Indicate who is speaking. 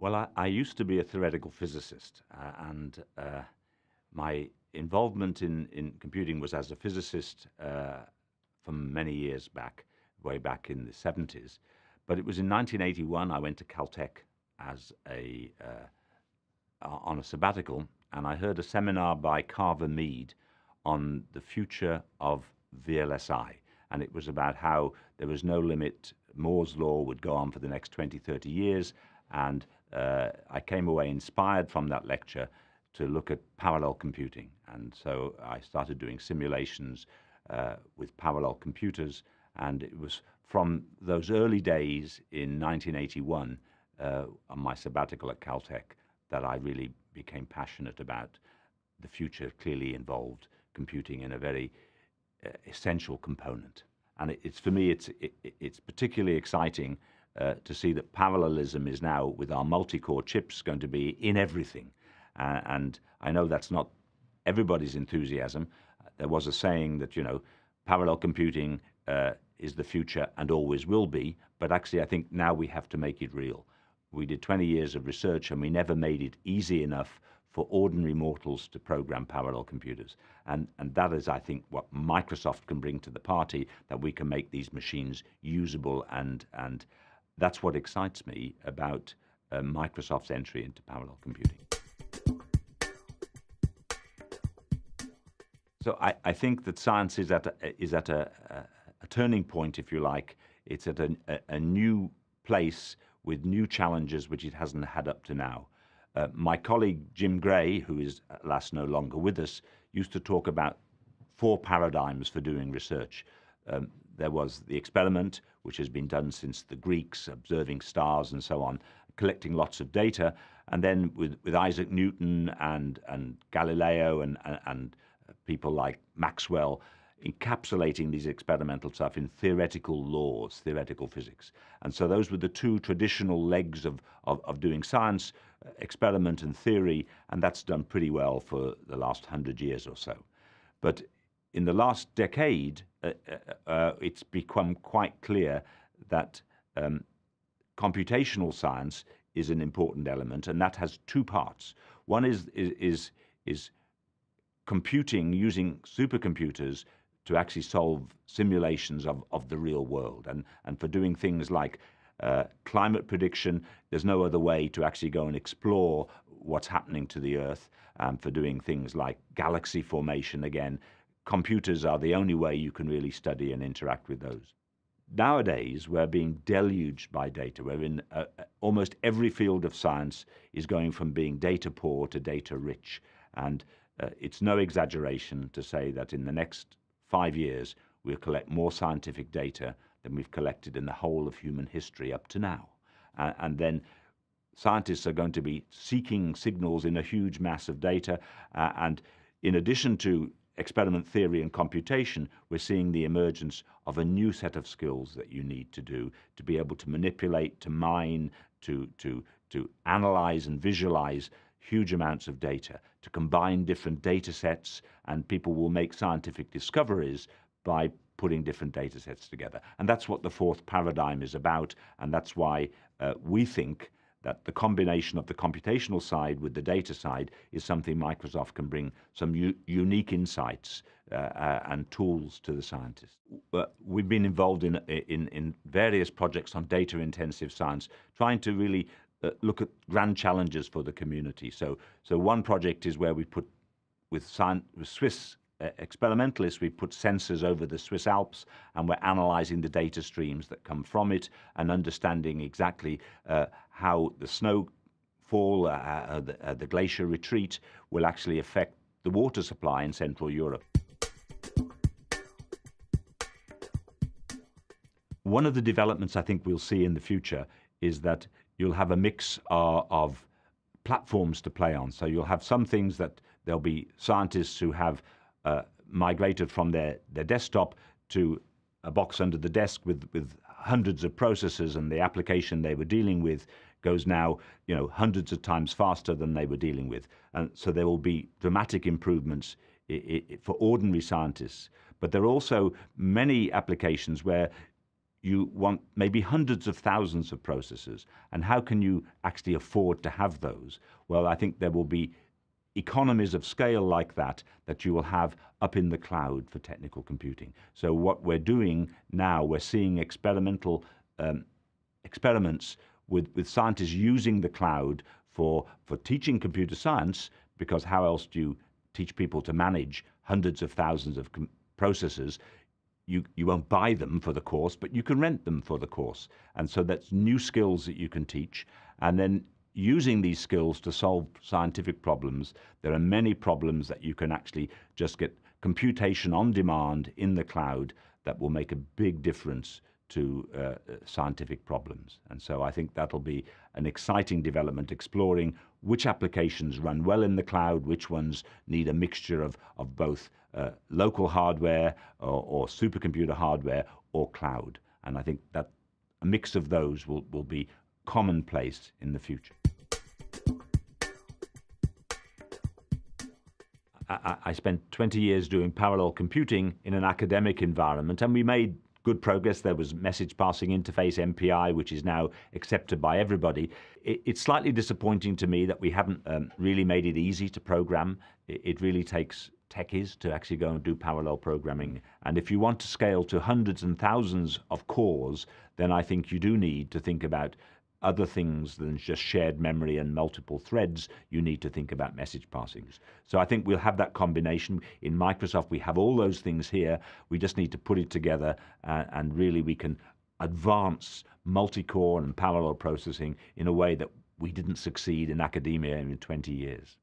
Speaker 1: Well, I used to be a theoretical physicist, and my involvement in computing was as a physicist from many years back, way back in the 70s. But it was in 1981 I went to Caltech as on a sabbatical, and I heard a seminar by Carver Mead on the future of VLSI. And it was about how there was no limit. Moore's law would go on for the next 20, 30 years. And I came away inspired from that lecture to look at parallel computing. And so I started doing simulations with parallel computers. And it was from those early days in 1981 on my sabbatical at Caltech that I really became passionate about the future. Clearly involved computing in a very essential component. And it's for me, it's particularly exciting to see that parallelism is now, with our multi-core chips, going to be in everything. And I know that's not everybody's enthusiasm. There was a saying that, parallel computing is the future and always will be. But actually, I think now we have to make it real. We did 20 years of research and we never made it easy enough for ordinary mortals to program parallel computers. And that is, I think, what Microsoft can bring to the party, that we can make these machines usable, and that's what excites me about Microsoft's entry into parallel computing. So I think that science is at a turning point, if you like. It's at a new place with new challenges which it hasn't had up to now. My colleague Jim Gray, who is alas no longer with us, used to talk about 4 paradigms for doing research. There was the experiment, which has been done since the Greeks, observing stars and so on, collecting lots of data. And then with Isaac Newton and Galileo and people like Maxwell, encapsulating these experimental stuff in theoretical laws, theoretical physics. And so those were the 2 traditional legs of doing science, experiment and theory, and that's done pretty well for the last 100 years or so. But in the last decade, it's become quite clear that computational science is an important element, and that has 2 parts. One is computing using supercomputers to actually solve simulations of the real world. And for doing things like climate prediction, there's no other way to actually go and explore what's happening to the Earth. For doing things like galaxy formation, again, computers are the only way you can really study and interact with those. Nowadays, we're being deluged by data. We're in almost every field of science is going from being data poor to data rich. And it's no exaggeration to say that in the next 5 years, we'll collect more scientific data than we've collected in the whole of human history up to now. And then scientists are going to be seeking signals in a huge mass of data. And in addition to experiment theory and computation, we're seeing the emergence of a new set of skills that you need to do to be able to manipulate, to mine, to analyze and visualize huge amounts of data, to combine different data sets, and people will make scientific discoveries by putting different data sets together. And that's what the 4th paradigm is about, and that's why we think that the combination of the computational side with the data side is something Microsoft can bring some unique insights and tools to the scientists. We've been involved in various projects on data-intensive science, trying to really look at grand challenges for the community. So one project is where we put, with Swiss experimentalists, we put sensors over the Swiss Alps, and we're analyzing the data streams that come from it and understanding exactly how the snowfall, the glacier retreat will actually affect the water supply in Central Europe. One of the developments I think we'll see in the future is that you'll have a mix of platforms to play on. So you'll have some things that there'll be scientists who have migrated from their desktop to a box under the desk with hundreds of processors, and the application they were dealing with goes now, hundreds of times faster than they were dealing with. And so there will be dramatic improvements for ordinary scientists. But there are also many applications where you want maybe hundreds of thousands of processors. And how can you actually afford to have those? Well, I think there will be economies of scale like that you will have up in the cloud for technical computing. So what we're doing now, we're seeing experimental experiments with scientists using the cloud for teaching computer science, because how else do you teach people to manage hundreds of thousands of processors? You won't buy them for the course, but you can rent them for the course. And so that's new skills that you can teach. And then using these skills to solve scientific problems, there are many problems that you can actually just get computation on demand in the cloud that will make a big difference to scientific problems. And so I think that'll be an exciting development, exploring which applications run well in the cloud, which ones need a mixture of both local hardware or supercomputer hardware or cloud. And I think that a mix of those will be commonplace in the future. I spent 20 years doing parallel computing in an academic environment, and we made good progress. There was message passing interface, MPI, which is now accepted by everybody. It's slightly disappointing to me that we haven't really made it easy to program. It really takes techies to actually go and do parallel programming. And if you want to scale to hundreds and thousands of cores, then I think you do need to think about other things than just shared memory and multiple threads. You need to think about message passings. So I think we'll have that combination. In Microsoft, we have all those things here. We just need to put it together, and really we can advance multi-core and parallel processing in a way that we didn't succeed in academia in 20 years.